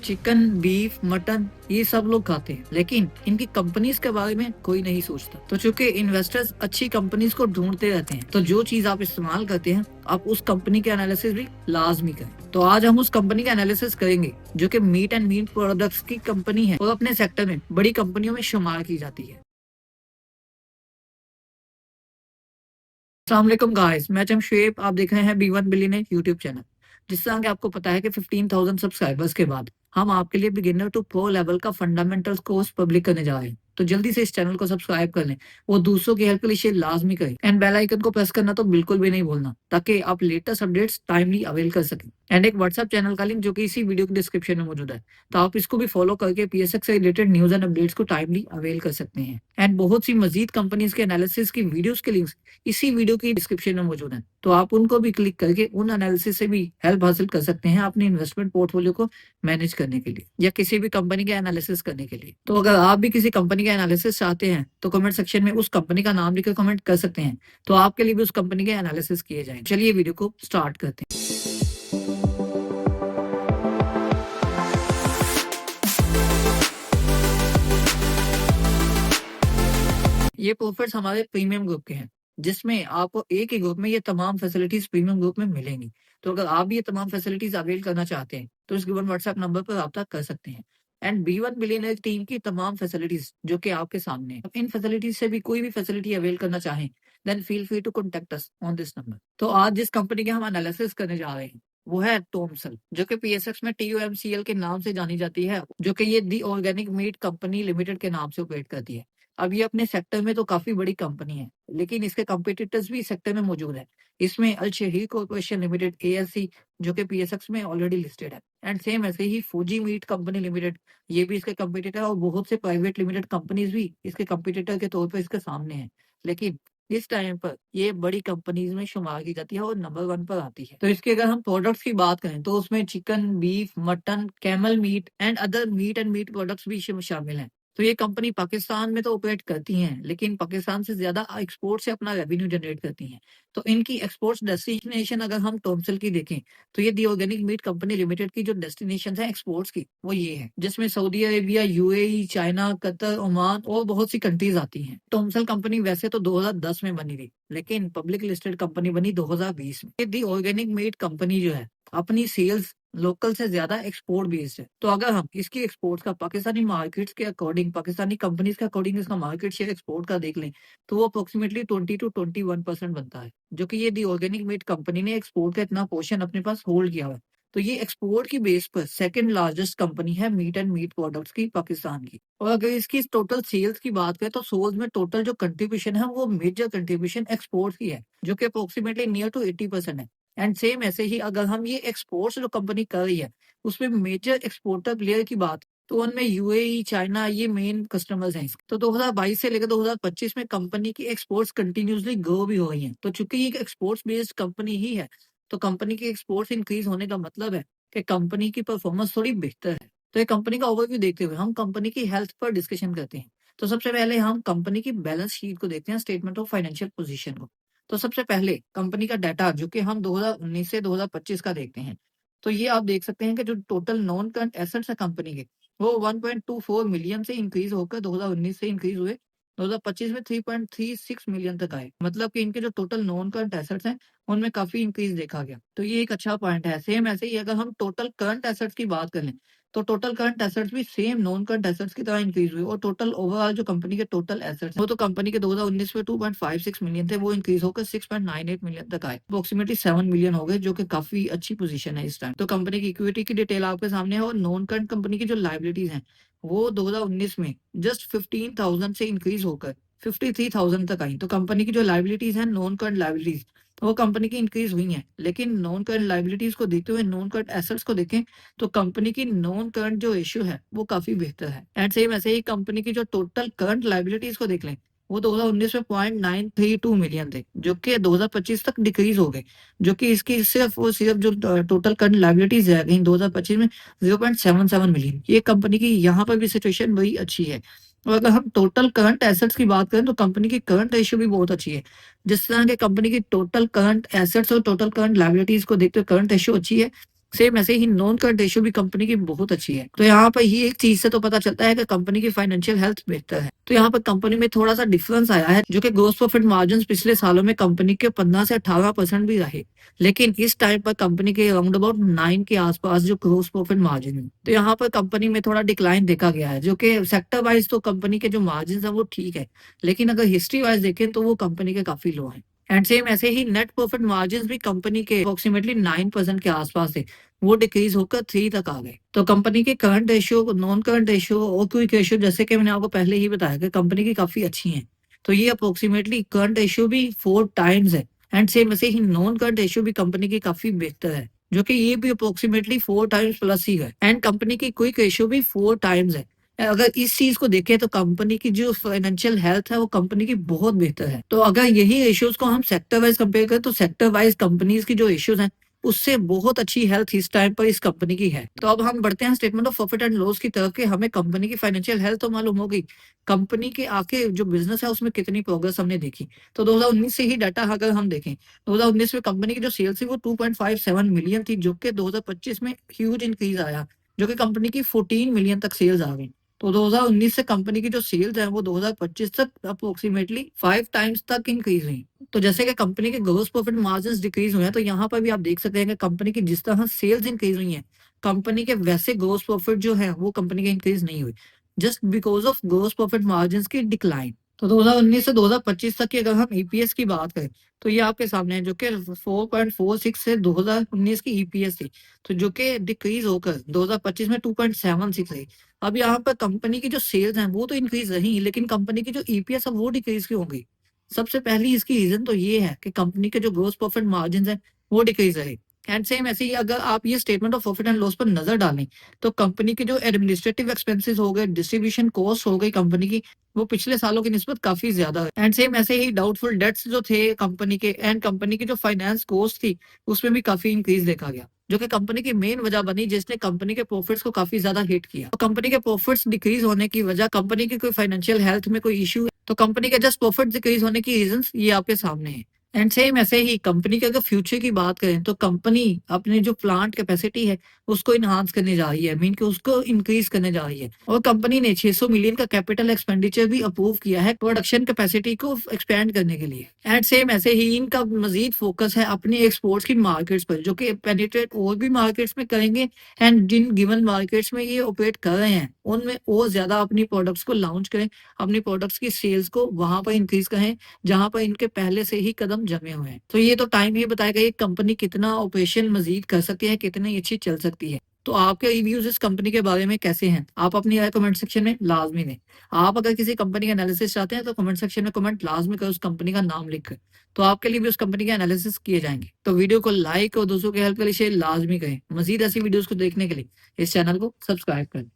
Chicken, beef, mutton ये सब लोग खाते हैं, लेकिन इनकी कंपनीज के बारे में कोई नहीं सोचता। तो चूंकि इन्वेस्टर्स अच्छी कंपनीज को ढूंढते रहते हैं, तो जो चीज आप इस्तेमाल करते हैं आप उस कंपनी के एनालिसिस भी लाजमी करें। तो आज हम उस कंपनी का एनालिसिस करेंगे जो कि मीट एंड मीट प्रोडक्ट्स की कंपनी है और अपने सेक्टर में बड़ी कंपनियों में शुमार की जाती है। अस्सलाम वालेकुम गाइस, मैं जमशेद, आप देख रहे हैं बी1 बिलियनर यूट्यूब चैनल। जिस तरह कि आपको पता है कि 15,000 सब्सक्राइबर्स के बाद हम आपके लिए बिगिनर टू प्रो लेवल का फंडामेंटल्स कोर्स पब्लिक करने जा रहे हैं। तो जल्दी से इस चैनल को सब्सक्राइब कर लें, वो दूसरों की हेल्प के लिए शेयर लाजमी करें एंड बेल आइकन को प्रेस करना तो बिल्कुल भी नहीं भूलना, ताकि आप लेटेस्ट अपडेट्स टाइमली अवेल कर सकें। एंड एक व्हाट्सएप चैनल का लिंक जो कि इसी वीडियो के डिस्क्रिप्शन में मौजूद है, तो आप इसको भी फॉलो करके पीएसएक्स से रिलेटेड न्यूज एंड अपडेट्स को टाइमली अवेल कर सकते हैं। एंड बहुत सी मजीद कंपनीज के एनालिसिस की वीडियोस के लिंक्स इसी वीडियो की डिस्क्रिप्शन में मौजूद है, तो आप उनको भी क्लिक करके उन एनालिसिस से भी हेल्प हासिल कर सकते हैं अपने इन्वेस्टमेंट पोर्टफोलियो को मैनेज करने के लिए या किसी भी कंपनी के एनालिसिस करने के लिए। तो अगर आप भी किसी कंपनी का एनालिसिस चाहते हैं तो कमेंट सेक्शन में उस कंपनी का नाम लिखकर कमेंट कर सकते हैं, तो आपके लिए भी उस कंपनी के एनालिसिस किए जाए। चलिए वीडियो को स्टार्ट करते हैं। ये ऑफर्स हमारे प्रीमियम ग्रुप के हैं, जिसमें आपको एक ही ग्रुप में ये तमाम फैसिलिटीज प्रीमियम ग्रुप में मिलेंगी। तो अगर आप भी ये तमाम फैसिलिटीज अवेल करना चाहते हैं तो इस गिवन व्हाट्सएप नंबर पर रब्ता कर सकते हैं। एंड बी1 बिलियनर टीम की तमाम फैसिलिटीज जो कि आपके सामने है, इन फैसिलिटीज से भी कोई भी फैसिलिटी अवेल करना चाहें then feel free to contact us on this number. तो आज जिस कंपनी के हम एनालिसिस करने जा रहे हैं वो है टॉमसल, जो कि पीएसएक्स में टीओएमसीएल के नाम से जानी जाती है, जो कि ये दी ऑर्गेनिक मीट कंपनी लिमिटेड के नाम से ऑपरेट करती है। अब ये अपने सेक्टर में तो काफी बड़ी कंपनी है, लेकिन इसके कंपटीटर्स भी इस सेक्टर में मौजूद है। इसमें अल शहीर कॉर्पोरेशन लिमिटेड एएलसी, जो कि पीएसएक्स में ऑलरेडी लिस्टेड है, एंड सेम ऐसे ही फूजी मीट कंपनी लिमिटेड, ये भी इसके कंपटीटर है, और बहुत से प्राइवेट लिमिटेड कंपनीज भी इसके कंपटीटर के तौर पर इसके सामने है। लेकिन इस टाइम पर ये बड़ी कंपनीज में शुमार की जाती है और नंबर 1 पर आती है। तो इसके अगर हम प्रोडक्ट्स की बात करें तो उसमें chicken, beef, mutton, camel meat and other meat and meat products भी शामिल हैं। तो ये कंपनी पाकिस्तान में तो ऑपरेट करती हैं, लेकिन पाकिस्तान से ज्यादा एक्सपोर्ट से अपना रेवेन्यू जनरेट करती हैं। तो इनकी एक्सपोर्ट डेस्टिनेशन अगर हम टॉमसल की देखें तो ये दी ऑर्गेनिक मीट कंपनी लिमिटेड की जो डेस्टिनेशन है एक्सपोर्ट्स की वो ये है, जिसमें Saudi Arabia, UAE, China, Qatar, Oman और बहुत सी कंट्रीज आती हैं। टॉमसल कंपनी वैसे तो 2010 में बनी थी, लेकिन पब्लिक लिस्टेड कंपनी बनी 2020 में। ये दी ऑर्गेनिक मीट कंपनी जो है अपनी सेल्स लोकल से ज्यादा एक्सपोर्ट बेस्ड है। तो अगर हम इसकी एक्सपोर्ट का पाकिस्तानी मार्केट्स के अकॉर्डिंग, पाकिस्तानी कंपनीज के अकॉर्डिंग इसका मार्केट शेयर एक्सपोर्ट का देख लें तो वो अप्रोक्सीमेटली 20 to 21% बनता है, जो कि ये दी ऑर्गेनिक मीट कंपनी ने एक्सपोर्ट का इतना पोर्शन अपने पास होल्ड किया हुआ है। तो ये एक्सपोर्ट की बेस पर सेकंड लार्जेस्ट कंपनी है मीट एंड मीट प्रोडक्ट्स की पाकिस्तान की। और अगर इसकी टोटल सेल्स की बात करें तो सेल्स में टोटल जो कंट्रीब्यूशन है वो मेजर कंट्रीब्यूशन एक्सपोर्ट की है, जो कि अप्रोक्सीमेटली नियर टू 80% है। एंड सेम ऐसे ही अगर हम ये एक्सपोर्ट्स जो कंपनी कर रही है उसमें मेजर एक्सपोर्टर प्लेयर की बात तो उनमें यूएई, चाइना ये मेन कस्टमर्स हैं। तो 2022 से लेकर 2025 में कंपनी की एक्सपोर्ट्स कंटिन्यूसली ग्रो भी हो रही हैं। तो चूंकि ये एक्सपोर्ट्स बेस्ड कंपनी ही है, तो कंपनी की एक्सपोर्ट्स इंक्रीज होने का मतलब है कि कंपनी की परफॉर्मेंस थोड़ी बेहतर है। तो ये कंपनी का ओवरव्यू देखते हुए हम कंपनी की हेल्थ पर डिस्कशन करते हैं। तो सबसे पहले हम कंपनी की बैलेंस शीट को देखते हैं, स्टेटमेंट ऑफ फाइनेंशियल पोजीशन को। तो सबसे पहले कंपनी का डाटा जो कि हम 2019 से 2025 का देखते हैं, तो ये आप देख सकते हैं कि जो टोटल नॉन करंट एसेट्स है कंपनी के वो 1.24 मिलियन से इंक्रीज होकर 2019 से इंक्रीज हुए 2025 में 3.36 मिलियन तक आए। मतलब कि इनके जो टोटल नॉन करंट एसेट्स हैं उनमें काफी इंक्रीज देखा गया। तो ये एक अच्छा पॉइंट है। सेम ऐसे ही अगर हम टोटल करंट एसेट्स की बात करें तो टोटल करंट एसेट्स भी सेम नॉन करंट एसेट्स की तरह इंक्रीज हुए, और टोटल ओवरऑल जो कंपनी के टोटल एसेट्स वो तो कंपनी के 2019 में 2.56 मिलियन थे, वो इंक्रीज होकर 6.98 मिलियन तक आए। अप्रोक्सीमेटली 7 मिलियन हो गए, जो कि काफी अच्छी पोजीशन है इस टाइम। तो कंपनी की इक्विटी की डिटेल आपके सामने है, और नॉन करंट कंपनी की जो लाइबिलिटीज हैं वो 2019 में जस्ट 15,000 से इंक्रीज होकर 53,000 तक आई। तो कंपनी की जो लाइबिलिटीज है नॉन करंट लाइबिलिटीज वो कंपनी की इंक्रीज हुई हैं, लेकिन नॉन करंट लाइबिलिटीज को देखते हुए नॉन करंट एसेट्स को देखें तो कंपनी की नॉन करंट जो रेशियो है वो काफी बेहतर है। एंड सेम ऐसे ही कंपनी की जो टोटल करंट लाइबिलिटीज को देख लें वो 2019 में 0.932 मिलियन थे, जो कि 2025 तक डिक्रीज हो गए, जो कि इसकी सिर्फ और सिर्फ जो टोटल करंट लाइबिलिटीज रह गई 2025 में 0.77 मिलियन। ये कंपनी की यहाँ पर भी सिचुएशन बड़ी अच्छी है। और अगर हम टोटल करंट एसेट्स की बात करें तो कंपनी की करंट रेशियो भी बहुत अच्छी है। जिस तरह के कंपनी की टोटल करंट एसेट्स और टोटल करंट लाइबिलिटीज को देखते हुए करंट रेशियो अच्छी है, सेम ऐसे ही नॉन करंट रेशियो भी कंपनी की बहुत अच्छी है। तो यहाँ पर ये एक चीज़ से तो पता चलता है कि कंपनी की फाइनेंशियल हेल्थ बेहतर है। तो यहाँ पर कंपनी में थोड़ा-सा डिफरेंस आया है, जो कि ग्रॉस प्रॉफिट मार्जिन्स पिछले सालों में कंपनी के 15 से 18% भी रहे। लेकिन इस टाइम पर कंपनी के अराउंड अबाउट 9 के आस-पास जो ग्रॉस प्रॉफिट मार्जिन है। तो यहाँ पर कंपनी में थोड़ा डिक्लाइन देखा गया है, जो कि सेक्टर वाइज़ तो कंपनी के जो मार्जिन्स हैं वो ठीक है। लेकिन अगर हिस्ट्री वाइज़ देखें तो वो कंपनी के काफ़ी लो हैं। एंड सेम ऐसे ही नेट प्रॉफिट मार्जिन्स भी कंपनी के अप्रॉक्सिमेटली 9% के आस-पास थे। वो डिक्रीज़ होकर 3 तक आ गए। तो कंपनी के current ratio, non current ratio और क्विक रेशियो जैसे कि मैंने आपको पहले ही बताया कि कंपनी की काफ़ी अच्छी हैं। तो ये अप्रॉक्सिमेटली करंट रेशियो भी 4 टाइम्स है एंड सेम ऐसे ही नॉन करंट रेशियो भी कंपनी की काफ़ी बेहतर है, जो कि ये भी अप्रॉक्सिमेटली 4 टाइम्स प्लस ही है एंड कंपनी की क्विक रेशियो भी 4 टाइम्स है। अगर इस चीज़ को देखें तो कंपनी की जो फाइनेंशियल हेल्थ है वो कंपनी की बहुत बेहतर है। तो अगर यही रेशियोज़ को हम सेक्टर वाइज़ कंपेयर करें तो सेक्टर वाइज़ कंपनीज़ की जो रेशियोज़ हैं उससे बहुत अच्छी हेल्थ इस टाइम पर इस कंपनी की है। तो अब हम बढ़ते हैं statement of profit and loss की तरफ कि हमें कंपनी की फाइनेंशियल हेल्थ तो मालूम हो गई। कंपनी के आगे जो बिज़नेस है उसमें कितनी प्रोग्रेस हमने देखी। तो 2019 से ही डाटा अगर हम देखें, 2019 में कंपनी की जो सेल्स थी वो 2.57 मिलियन थी, जो कि 2025 में ह्यूज इंक्रीज़ आया, जो कि कंपनी की 14 मिलियन तक सेल्स आ गई। तो 2019 से कंपनी की जो सेल्स है वो 2025 तक अप्रोक्सीमेटली 5 टाइम्स तक इंक्रीज़ हुई। तो जैसे कि कंपनी के ग्रॉस प्रॉफिट मार्जिन्स डिक्रीज़ हुए हैं, तो यहाँ पर भी आप देख सकते हैं कि कंपनी की जिस तरह सेल्स इंक्रीज़ हुई हैं, कंपनी के वैसे ग्रॉस प्रॉफिट जो है, वो कंपनी के इंक्रीज़ नहीं हुए। Just because of gross profit margins की डिक्लाइन। तो 2019 से 2025 तक की अगर हम ईपीएस की बात करें, तो ये आपके सामने है, जो कि 4.46 से 2019 की ईपीएस थी, तो जो कि डिक्रीज़ होकर 2025 में 2.76 रही। अब यहाँ पर कंपनी की जो सेल्स हैं, वो तो इंक्रीज़ रही, लेकिन कंपनी की जो ईपीएस है, वो डिक्रीज़ क्यों हो गई? सबसे पहली इसकी रीज़न तो ये है कि कंपनी के जो ग्रॉस प्रॉफिट मार्जिन्स हैं, वो डिक्रीज़ रहे। एंड सेम ऐसे ही अगर आप ये statement of profit and loss पर नज़र डालें, तो कंपनी के जो एडमिनिस्ट्रेटिव एक्सपेंसेस हो गए, डिस्ट्रीब्यूशन कॉस्ट हो गई कंपनी की, वो पिछले सालों की निस्बत काफ़ी ज़्यादा है। एंड सेम ऐसे ही डाउटफुल डेट्स जो थे कंपनी के एंड कंपनी की जो फाइनेंस कॉस्ट थी, उसमें भी काफ़ी इंक्रीज़ देखा गया, जो कि कंपनी की मेन वजह बनी जिसने कंपनी के प्रॉफिट्स को काफ़ी ज़्यादा हिट किया। तो कंपनी के प्रॉफिट्स डिक्रीज़ होने की वजह कंपनी की कोई फाइनेंशियल हेल्थ में कोई इश्यू है, तो कंपनी के जस्ट प्रॉफिट डिक्रीज़ होने की रीज़न्स ये आपके सामने हैं। एंड सेम ऐसे ही कंपनी के अगर फ्यूचर की बात करें, तो कंपनी अपने जो प्लांट कैपेसिटी है, उसको एनहांस करने जा रही है, मीन कि उसको इंक्रीज़ करने जा रही है और कंपनी ने 600 मिलियन का कैपिटल एक्सपेंडिचर भी अप्रूव किया है प्रोडक्शन कैपेसिटी को एक्सपैंड करने के लिए। एंड सेम ऐसे ही इनका मज़ीद फोकस है अपनी एक्सपोर्ट्स की मार्केट्स पर, जो कि पेनिट्रेट और भी मार्केट्स में करेंगे एंड जिन गिवन मार्केट्स में ये ऑपरेट कर रहे हैं, उनमें और ज़्यादा अपनी प्रोडक्ट्स को लॉन्च करें, अपनी प्रोडक्ट्स की सेल्स को वहाँ पर इंक्रीज़ करें, जहाँ पर इनके पहले से ही कदम जमे हुए हैं। तो ये तो टाइम ही बताएगा ये कंपनी कितना ऑपरेशन मज़ीद कर सकती है, कितनी अच्छी चल सकती है। तो आपके रिव्यूज़ इस कंपनी के बारे में कैसे हैं? आप अपनी राय कमेंट सेक्शन में लाज़मी दें। आप अगर किसी कंपनी का एनालिसिस चाहते हैं तो कमेंट सेक्शन में कमेंट लाज़मी करें उस कंपनी का नाम लिखकर। तो आपके लिए भी उस कंपनी के एनालिसिस किए जाएँगे। तो वीडियो को लाइक और दोस्तों की हेल्प के लिए शेयर लाज़मी करें। मज़ीद ऐसी वीडियोज़ को देखने के लिए इस चैनल को सब्सक्राइब करें।